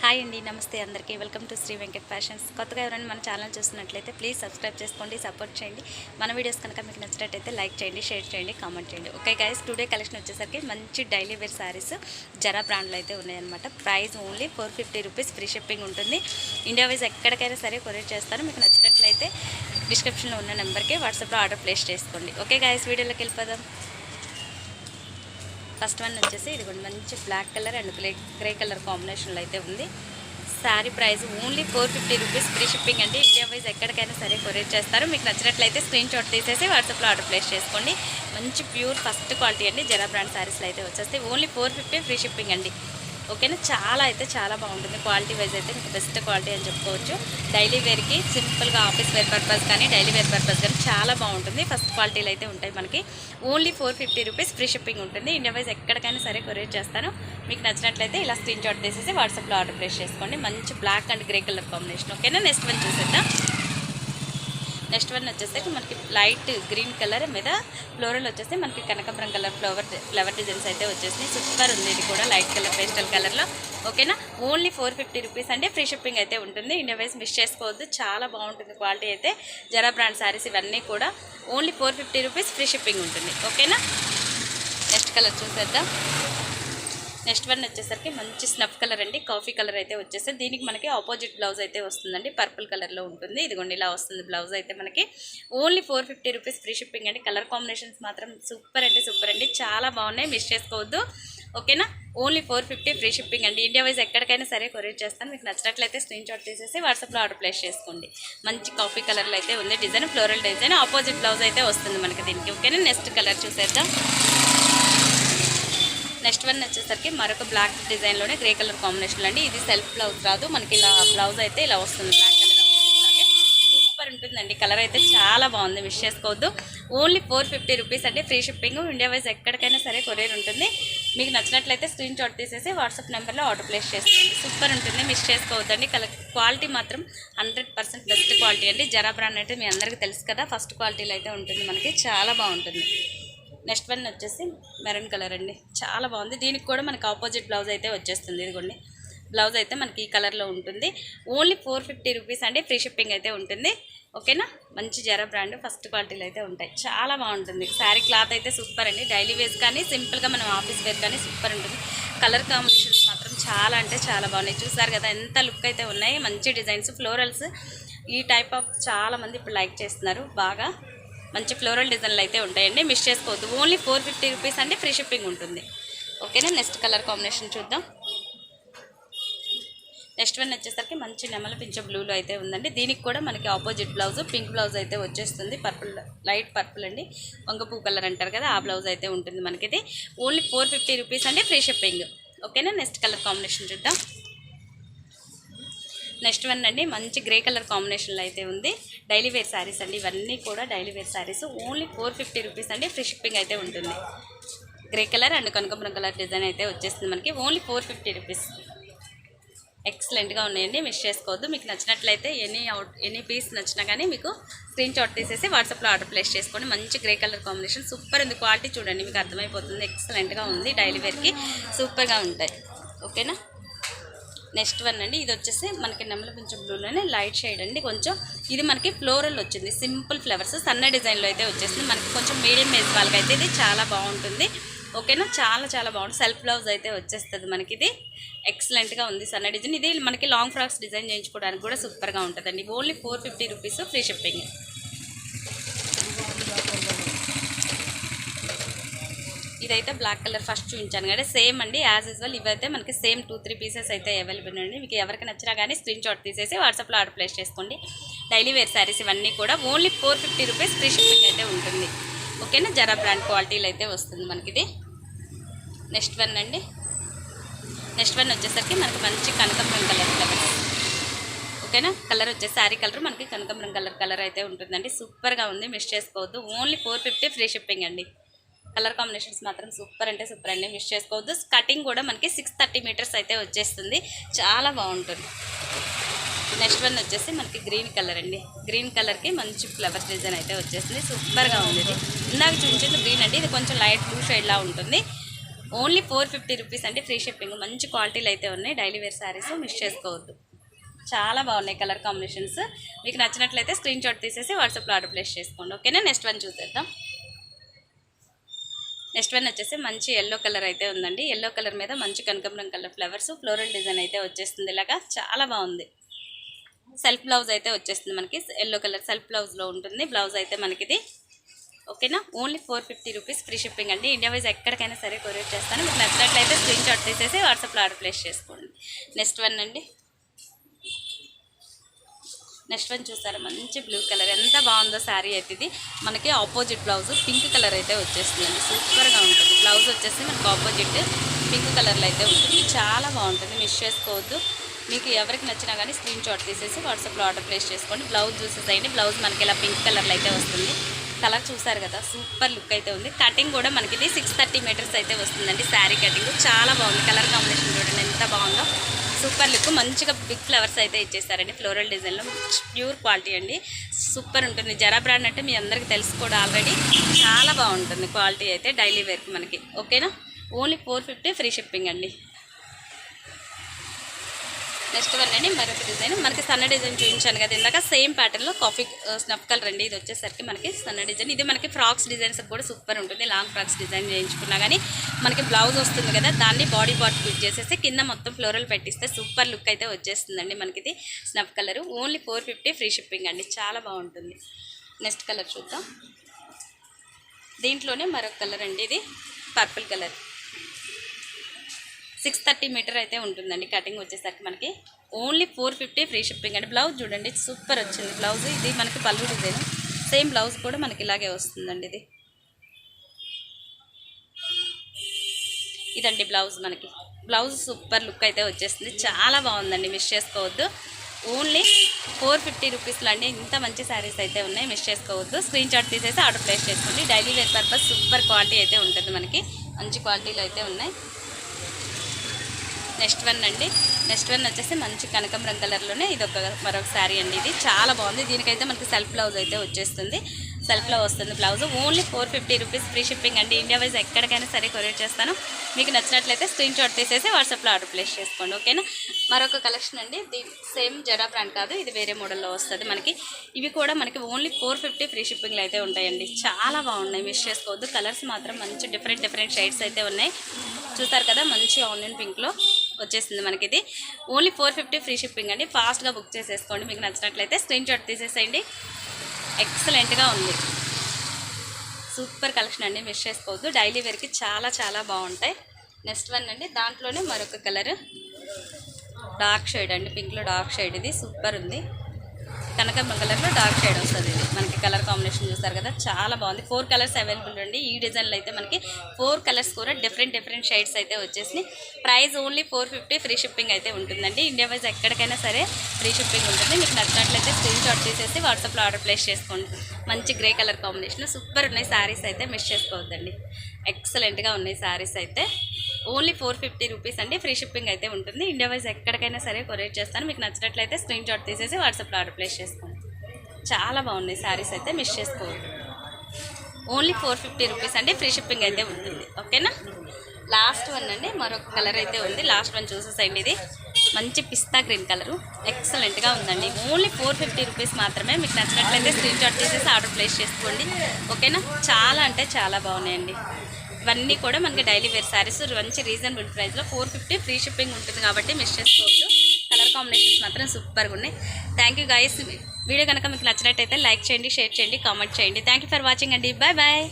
Hi అండి, నమస్తే అందరికీ. Welcome to Shri Venkat fashions. కొత్తగా ఎవరైనా మన ఛానల్ చూస్తున్నట్లయితే ప్లీజ్ సబ్స్క్రైబ్ చేసుకోండి, సపోర్ట్ చేయండి. మన వీడియోస్ కనుక మీకు నచ్చినట్టయితే లైక్ చేయండి, షేర్ చేయండి, కామెంట్ చేయండి. ఓకే గైస్, టుడే కలెక్షన్ వచ్చేసరికి మంచి డైలీ వేర్ శారీస్ జరా బ్రాండ్లో అయితే ఉన్నాయన్నమాట. Price only 450 rupees, free shipping ఉంటుంది. ఇండియా వైజ్ ఎక్కడికైనా సరే కొరియర్ చేస్తాను. మీకు నచ్చినట్లయితే డిస్క్రిప్షన్లో ఉన్న నెంబర్కి వాట్సాప్లో ఆర్డర్ ప్లేస్ చేసుకోండి. ఓకే గైస్, వీడియోలోకి వెళ్ళిపోదాం. ఫస్ట్ వన్ వచ్చేసి ఇది మంచి black colour and grey colour కాంబినేషన్లో అయితే ఉంది. Sari price only 450 rupees, free shipping అండి. ఇండియా వైజ్ ఎక్కడికైనా సరే కొరియర్ చేస్తారు. మీకు నచ్చినట్లయితే స్క్రీన్ షాట్ తీసేసి వాట్సాప్లో ఆర్డర్ ప్లేస్ చేసుకోండి. మంచి ప్యూర్ ఫస్ట్ క్వాలిటీ అండి. జరా బ్రాండ్ శారీస్లో అయితే వచ్చేస్తాయి. ఓన్లీ 450, ఫ్రీ షిప్పింగ్ అండి. ఓకేనా, చాలా బాగుంటుంది. క్వాలిటీ వైజ్ అయితే మీకు బెస్ట్ క్వాలిటీ అని చెప్పుకోవచ్చు. డైలీ వేర్కి సింపుల్గా ఆఫీస్ వేర్ పర్పస్ కానీ డైలీ వేర్ పర్పస్ కానీ చాలా బాగుంటుంది. ఫస్ట్ క్వాలిటీలు అయితే ఉంటాయి మనకి. ఓన్లీ 450 రూపీస్, ఫ్రీ షిప్పింగ్ ఉంటుంది. ఇండియా వైజ్ ఎక్కడికైనా సరే కొరియర్ చేస్తాను. మీకు నచ్చినట్లయితే ఇలా స్క్రీన్ షాట్ తీసేసి వాట్సాప్లో ఆర్డర్ ప్లేస్ చేసుకోండి. మంచి black and grey colour combination. ఓకేనా, నెక్స్ట్ వన్ చూసేద్దాం. నెక్స్ట్ వన్ వచ్చేసరికి మనకి లైట్ గ్రీన్ కలర్ మీద ఫ్లోరల్ వచ్చేసి మనకి కనకాంబరం కలర్ ఫ్లవర్ డిజైన్స్ అయితే వచ్చేసి సూపర్ ఉంది. ఇది కూడా లైట్ కలర్ పేస్టల్ కలర్లో. ఓకేనా, ఓన్లీ 450 రూపీస్ అండి. ఫ్రీ షిప్పింగ్ అయితే ఉంటుంది. ఇండియా వైజ్ మిస్ చేసుకోవద్దు, చాలా బాగుంటుంది క్వాలిటీ అయితే. జరా బ్రాండ్ శారీస్ ఇవన్నీ కూడా ఓన్లీ 450 రూపీస్, ఫ్రీ షిప్పింగ్ ఉంటుంది. ఓకేనా, నెక్స్ట్ కలర్ చూసేద్దాం. నెక్స్ట్ వన్ వచ్చేసరికి మంచి స్నఫ్ కలర్ అండి, కాఫీ కలర్ అయితే వచ్చేసి దీనికి మనకి ఆపోజిట్ బ్లౌజ్ అయితే వస్తుందండి. పర్పుల్ కలర్లో ఉంటుంది. ఇదిగోండి ఇలా వస్తుంది బ్లౌజ్ అయితే మనకి. ఓన్లీ 450 రూపీస్, ఫ్రీ షిప్పింగ్ అండి. కలర్ కాంబినేషన్స్ మాత్రం సూపర్ అంటే సూపర్ అండి, చాలా బాగున్నాయి, మిస్ చేసుకోవద్దు. ఓకేనా, ఓన్లీ 450, ఫ్రీ షిప్పింగ్ అండి. ఇండియా వైజ్ ఎక్కడికైనా సరే కొరియర్ చేస్తాను. మీకు నచ్చినట్లయితే స్క్రీన్ షాట్ తీసేసి వాట్సాప్లో ఆర్డర్ ప్లేస్ చేసుకోండి. మంచి కాఫీ కలర్లో అయితే ఉంది design, floral design. Opposite blouse అయితే వస్తుంది మనకి దీనికి. ఓకేనా, నెక్స్ట్ కలర్ చూసేద్దాం. నెక్స్ట్ వన్ వచ్చేసరికి మరొక బ్లాక్ డిజైన్లోనే గ్రే కలర్ కాంబినేషన్లో అండి. ఇది సెల్ఫ్ బ్లౌజ్ రాదు మనకి, ఇలా బ్లౌజ్ అయితే ఇలా వస్తుంది. బ్లాక్ కలర్ సూపర్ ఉంటుందండి. కలర్ అయితే చాలా బాగుంది, మిస్ చేసుకోవద్దు. ఓన్లీ 450 రూపీస్ అండి, ఫ్రీ షిప్పింగ్. ఇండియా వైజ్ ఎక్కడికైనా సరే కొరియర్ ఉంటుంది. మీకు నచ్చినట్లయితే స్క్రీన్ షాట్ తీసేసి వాట్సాప్ నెంబర్లో ఆర్డర్ ప్లేస్ చేసుకోండి. సూపర్ ఉంటుంది, మిస్ చేసుకోవద్దండి. క్వాలిటీ మాత్రం 100% బెస్ట్ క్వాలిటీ అండి. జరా బ్రాండ్ అంటే మీ అందరికీ తెలుసు కదా, ఫస్ట్ క్వాలిటీలో అయితే ఉంటుంది మనకి, చాలా బాగుంటుంది. నెక్స్ట్ వన్ వచ్చేసి మెరూన్ కలర్ అండి, చాలా బాగుంది. దీనికి కూడా మనకి ఆపోజిట్ బ్లౌజ్ అయితే వచ్చేస్తుంది. ఇదిగోండి బ్లౌజ్ అయితే మనకి ఈ కలర్లో ఉంటుంది. ఓన్లీ 450 రూపీస్ అండి, ఫ్రీ షిప్పింగ్ అయితే ఉంటుంది. ఓకేనా, మంచి జరా బ్రాండ్ ఫస్ట్ క్వాలిటీలో అయితే ఉంటాయి, చాలా బాగుంటుంది. శారీ క్లాత్ అయితే సూపర్ అండి. డైలీ వేస్ కానీ సింపుల్గా మనం ఆఫీస్ వేర్ కానీ సూపర్ ఉంటుంది. కలర్ కాంబినేషన్స్ మాత్రం చాలా అంటే చాలా బాగున్నాయి. చూసారు కదా ఎంత లుక్ అయితే ఉన్నాయి. మంచి డిజైన్స్, ఫ్లోరల్స్, ఈ టైప్ ఆఫ్ చాలామంది ఇప్పుడు లైక్ చేస్తున్నారు బాగా. మంచి ఫ్లోరల్ డిజైన్లు అయితే ఉంటాయండి, మిస్ చేసుకోవద్దు. ఓన్లీ 450 రూపీస్ అండి, ఫ్రీ షిప్పింగ్ ఉంటుంది. ఓకేనా, నెక్స్ట్ కలర్ కాంబినేషన్ చూద్దాం. నెక్స్ట్ వన్ వచ్చేసరికి మంచి నెమల పింఛ బ్లూలో అయితే ఉందండి. దీనికి కూడా మనకి ఆపోజిట్ బ్లౌజ్ పింక్ బ్లౌజ్ అయితే వచ్చేస్తుంది. పర్పుల్, లైట్ పర్పుల్ అండి, వంగపూ కలర్ అంటారు కదా, ఆ బ్లౌజ్ అయితే ఉంటుంది మనకి. ఇది ఓన్లీ 450 రూపీస్ అండి, ఫ్రీ షిప్పింగ్. ఓకేనా, నెక్స్ట్ కలర్ కాంబినేషన్ చూద్దాం. నెక్స్ట్ వన్ అండి మంచి గ్రే కలర్ కాంబినేషన్లో అయితే ఉంది. డైలీ వేర్ శారీస్ అండి, ఇవన్నీ కూడా daily wear saris. Only 450 rupees అండి, ఫ్రీ షిప్పింగ్ అయితే ఉంటుంది. గ్రే కలర్ అండ్ కనకాంబరం కలర్ డిజైన్ అయితే వచ్చేస్తుంది మనకి. Only 450 rupees. ఎక్సలెంట్గా ఉన్నాయండి, మిస్ చేసుకోవద్దు. మీకు నచ్చినట్లయితే ఎనీ పీస్ నచ్చినా కానీ మీకు స్క్రీన్ షాట్ తీసేసి వాట్సాప్లో ఆర్డర్ ప్లేస్ చేసుకోండి. మంచి గ్రే కలర్ కాంబినేషన్ సూపర్ ఉంది. క్వాలిటీ చూడండి, మీకు అర్థమైపోతుంది. ఎక్సలెంట్గా ఉంది, డైలీ వేర్కి సూపర్గా ఉంటాయి. ఓకేనా, నెక్స్ట్ వన్ అండి. ఇది వచ్చేసి మనకి నెమల పింఛ బ్లూలోనే లైట్ షేడ్ అండి. కొంచెం ఇది మనకి ఫ్లోరల్ వచ్చింది, సింపుల్ ఫ్లవర్స్ సన్న డిజైన్లో అయితే వచ్చేసింది మనకి. కొంచెం మీడియం ఏజ్ వాళ్ళకైతే ఇది చాలా బాగుంటుంది. ఓకేనా, చాలా బాగుంటుంది. సెల్ఫ్ బ్లౌజ్ అయితే వచ్చేస్తుంది మనకి. ఇది ఎక్సలెంట్గా ఉంది, సన్న డిజైన్. ఇది మనకి లాంగ్ ఫ్రాక్స్ డిజైన్ చేయించుకోవడానికి కూడా సూపర్గా ఉంటుందండి. Only 450 rupees, free shipping. ఇదైతే బ్లాక్ కలర్ ఫస్ట్ చూపించాను కదా, సేమ్ అండి యాజ్ యూజువల్. ఇవైతే మనకి సేమ్ 2-3 పీసెస్ అయితే అవైలబుల్ అండి. మీకు ఎవరికి నచ్చినా కానీ స్క్రీన్ షాట్ తీసేసి వాట్సాప్లో ఆర్డర్ ప్లేస్ చేసుకోండి. డైలీ వేర్ శారీస్ ఇవన్నీ కూడా ఓన్లీ 450 రూపీస్, ఫ్రీ షిప్పింగ్ అయితే ఉంటుంది. ఓకేనా, జరా బ్రాండ్ క్వాలిటీలో అయితే వస్తుంది మనకి ఇది. నెక్స్ట్ వన్ అండి. నెక్స్ట్ వన్ వచ్చేసరికి మనకి మంచి కనకాంబరం కలర్ ఫ్లవర్స్. ఓకేనా, కలర్ వచ్చేసి శారీ కలర్ మనకి కనకాంబరం కలర్ అయితే ఉంటుందండి. సూపర్గా ఉంది, మిస్ చేసుకోవద్దు. ఓన్లీ 450, ఫ్రీ షిప్పింగ్ అండి. కలర్ కాంబినేషన్స్ మాత్రం సూపర్ అంటే సూపర్ అండి, మిస్ చేసుకోవద్దు. కటింగ్ కూడా మనకి 630 మీటర్స్ అయితే వచ్చేస్తుంది, చాలా బాగుంటుంది. నెక్స్ట్ వన్ వచ్చేసి మనకి గ్రీన్ కలర్ అండి. గ్రీన్ కలర్కి మంచి ఫ్లవర్ డిజైన్ అయితే వచ్చేసింది, సూపర్గా ఉంది. ఇది ఇందాక చూపించింది గ్రీన్ అండి, ఇది కొంచెం లైట్ బ్లూ షేడ్లా ఉంటుంది. ఓన్లీ 450 రూపీస్ అండి, ఫ్రీ షిప్పింగ్. మంచి క్వాలిటీలు అయితే ఉన్నాయి, డైలీ వేర్ శారీస్ మిస్ చేసుకోవద్దు. చాలా బాగున్నాయి కలర్ కాంబినేషన్స్. మీకు నచ్చినట్లయితే స్క్రీన్ షాట్ తీసేసి వాట్సాప్లో ఆర్డర్ ప్లేస్ చేసుకోండి. ఓకేనా. నెక్స్ట్ వన్ చూసేద్దాం. నెక్స్ట్ వన్ వచ్చేసి మంచి ఎల్లో కలర్ అయితే ఉందండి. ఎల్లో కలర్ మీద మంచి కనకాంబరం కలర్ ఫ్లవర్స్ ఫ్లోరల్ డిజైన్ అయితే వచ్చేస్తుంది. ఇలాగా చాలా బాగుంది. సెల్ఫ్ బ్లౌజ్ అయితే వచ్చేస్తుంది మనకి. ఎల్లో కలర్ సెల్ఫ్ బ్లౌజ్లో ఉంటుంది బ్లౌజ్ అయితే మనకిది. ఓకేనా. ఓన్లీ 450 రూపీస్, ఫ్రీ షిప్పింగ్ అండి. ఇండియా వైజ్ ఎక్కడికైనా సరే కొరియర్ చేస్తాను. మీకు నచ్చినట్లయితే స్క్రీన్ షాట్ తీసేసి వాట్సాప్లో ఆర్డర్ ప్లేస్ చేసుకోండి. నెక్స్ట్ వన్ అండి. నెక్స్ట్ వన్ చూసారా, మంచి బ్లూ కలర్, ఎంత బాగుందో శారీ అయితే. ఇది మనకి ఆపోజిట్ బ్లౌజ్ పింక్ కలర్ అయితే వచ్చేస్తుందండి. సూపర్గా ఉంటుంది. బ్లౌజ్ వచ్చేసి మనకు ఆపోజిట్ పింక్ కలర్లో అయితే ఉంటుంది. చాలా బాగుంటుంది, మిస్ చేసుకోవద్దు. మీకు ఎవరికి నచ్చినా కానీ స్క్రీన్ షాట్ తీసేసి వాట్సాప్లో ఆర్డర్ ప్లేస్ చేసుకోండి. బ్లౌజ్ చూసేసేయండి. బ్లౌజ్ మనకి ఇలా పింక్ కలర్లో అయితే వస్తుంది. కలర్ చూసారు కదా, సూపర్ లుక్ అయితే ఉంది. కటింగ్ కూడా మనకి ఇది 630 మీటర్స్ అయితే వస్తుందండి శారీ కటింగ్. చాలా బాగుంది. కలర్ కాంబినేషన్ చూడండి ఎంత బాగుందో. Super look. మంచిగా బిగ్ ఫ్లవర్స్ అయితే ఇచ్చేసారండి ఫ్లోరల్ డిజైన్లో. ప్యూర్ క్వాలిటీ అండి, సూపర్ ఉంటుంది. జరా బ్రాండ్ అంటే మీ అందరికీ తెలుసు కూడా ఆల్రెడీ. చాలా బాగుంటుంది క్వాలిటీ అయితే డైలీ వేర్కి మనకి. ఓకేనా. ఓన్లీ 450, ఫ్రీ షిప్పింగ్ అండి. నెక్స్ట్ వన్ అండి, మరొక డిజైన్. మనకి సన్న డిజైన్ చూపించాను కదా ఇందాక, సేమ్ ప్యాటర్న్లో కాఫీ స్నఫ్ కలర్ అండి. ఇది వచ్చేసరికి మనకి సన్న డిజైన్. ఇది మనకి ఫ్రాక్స్ డిజైన్స్ కూడా సూపర్ ఉంటుంది. లాంగ్ ఫ్రాక్స్ డిజైన్ చేయించుకున్నా కానీ మనకి బ్లౌజ్ వస్తుంది కదా, దాన్ని బాడీ పార్ట్ ఫిట్ చేసేసి కింద మొత్తం ఫ్లోరల్ పెట్టిస్తే సూపర్ లుక్ అయితే వచ్చేస్తుందండి మనకి. ఇది snuff colour. Only 450, free shipping అండి. చాలా బాగుంటుంది. నెక్స్ట్ కలర్ చూద్దాం. దీంట్లోనే మరొక కలర్ అండి. ఇది పర్పుల్ కలర్. 630 మీటర్ అయితే ఉంటుందండి కటింగ్ వచ్చేసరికి మనకి. ఓన్లీ 450, ఫ్రీ షిప్పింగ్ అండి. బ్లౌజ్ చూడండి సూపర్ వచ్చింది బ్లౌజ్. ఇది మనకి పళ్ళు డిజైన్. సేమ్ బ్లౌజ్ కూడా మనకి ఇలాగే వస్తుందండి. ఇదండి బ్లౌజ్ మనకి. బ్లౌజ్ సూపర్ లుక్ అయితే వచ్చేస్తుంది. చాలా బాగుందండి, మిస్ చేసుకోవద్దు. ఓన్లీ 450 రూపీస్లో అండి. ఇంత మంచి శారీస్ అయితే ఉన్నాయి, మిస్ చేసుకోవద్దు. స్క్రీన్ షాట్ తీసేసి ఆర్డర్ ప్లేస్ చేసుకోండి. Daily wear purpose super quality అయితే ఉంటుంది మనకి. మంచి క్వాలిటీలో అయితే ఉన్నాయి. నెక్స్ట్ వన్ అండి. నెక్స్ట్ వన్ వచ్చేసి మంచి కనకాంబరం కలర్లోనే ఇది మరొక శారీ అండి. ఇది చాలా బాగుంది. దీనికైతే మనకి సెల్ఫ్ బ్లౌజ్ అయితే వచ్చేస్తుంది. సెల్ఫ్లో వస్తుంది blouse. Only 450 rupees, free shipping అండి. ఇండియా వైజ్ ఎక్కడికైనా సరే కొరియర్ చేస్తాను. మీకు నచ్చినట్లయితే స్క్రీన్ షాట్ తీసేసి వాట్సాప్లో ఆర్డర్ ప్లేస్ చేసుకోండి. ఓకేనా. మరొక కలెక్షన్ అండి. సేమ్ జరా బ్రాండ్ కాదు, ఇది వేరే మోడల్లో వస్తుంది మనకి. ఇవి కూడా మనకి ఓన్లీ 450, ఫ్రీ షిప్పింగ్లో అయితే ఉంటాయండి. చాలా బాగున్నాయి, మిస్ చేసుకోవద్దు. కలర్స్ మాత్రం మంచి డిఫరెంట్ షేడ్స్ అయితే ఉన్నాయి. చూసారు కదా, మంచి ఆనియన్ పింక్లో వచ్చేసింది మనకి. ఇది ఓన్లీ 450, ఫ్రీ షిప్పింగ్ అండి. ఫాస్ట్గా బుక్ చేసేసుకోండి. మీకు నచ్చినట్లయితే స్క్రీన్ షాట్ తీసేసేయండి. ఎక్సలెంట్గా ఉంది, సూపర్ కలెక్షన్ అండి, మిస్ చేసుకోవద్దు. డైలీ వేర్కి చాలా బాగుంటాయి. నెక్స్ట్ వన్ అండి. దాంట్లోనే మరొక కలర్ డార్క్ షేడ్ అండి. పింక్లో డార్క్ షేడ్. ఇది సూపర్ ఉంది. కనకాంబరం కలర్లో డార్క్ షేడ్ వస్తుంది. ఇది మనకి కలర్ కాంబినేషన్ చూస్తారు కదా, చాలా బాగుంది. 4 కలర్స్ అవైలబుల్ అండి. ఈ డిజైన్లో అయితే మనకి 4 కలర్స్ కూడా డిఫరెంట్ షేడ్స్ అయితే వచ్చేసినాయి. ప్రైస్ ఓన్లీ 450, ఫ్రీ షిప్పింగ్ అయితే ఉంటుందండి. ఇండియా వైజ్ ఎక్కడికైనా సరే ఫ్రీ షిప్పింగ్ ఉంటుంది. మీకు నచ్చినట్లయితే స్క్రీన్ షాట్ తీసేసి వాట్సాప్లో ఆర్డర్ ప్లేస్ చేసుకోండి. మంచి గ్రే కలర్ కాంబినేషన్ సూపర్ ఉన్నాయి శారీస్ అయితే, మిస్ చేసుకోవద్దండి. ఎక్సలెంట్గా ఉన్నాయి శారీస్ అయితే. ఓన్లీ 450 రూపీస్ అండి, ఫ్రీ షిప్పింగ్ అయితే ఉంటుంది. ఇండియా వైజ్ ఎక్కడికైనా సరే కొరియర్ చేస్తాను. మీకు నచ్చినట్లయితే స్క్రీన్ షాట్ తీసేసి వాట్సాప్లో ఆర్డర్ ప్లేస్ చేసుకోండి. చాలా బాగున్నాయి శారీస్ అయితే, మిస్ చేసుకోవద్దు. ఓన్లీ 450 రూపీస్ అండి, ఫ్రీ షిప్పింగ్ అయితే ఉంటుంది. ఓకేనా. లాస్ట్ వన్ అండి. మరొక కలర్ అయితే ఉంది. లాస్ట్ వన్ చూసేసండి. ఇది మంచి పిస్తా గ్రీన్ కలరు, ఎక్సలెంట్గా ఉందండి. ఓన్లీ 450 రూపీస్ మాత్రమే. మీకు నచ్చినట్లయితే స్క్రీన్ షాట్ తీసేసి ఆర్డర్ ప్లేస్ చేసుకోండి. ఓకేనా. చాలా అంటే చాలా బాగున్నాయండి. ఇవన్నీ కూడా మనకి డైలీ వేర్ శారీస్ మంచి రీజనబుల్ ప్రైస్లో 450, ఫ్రీ షిప్పింగ్ ఉంటుంది కాబట్టి మిస్ చేసుకోవచ్చు. కలర్ కాంబినేషన్స్ మాత్రం సూపర్గా ఉన్నాయి. Thank you guys. వీడియో కనుక మీకు నచ్చినట్టయితే లైక్ చేయండి, షేర్ చేయండి, కామెంట్ చేయండి. థ్యాంక్ యూ ఫర్ వాచింగ్ అండి. Bye bye.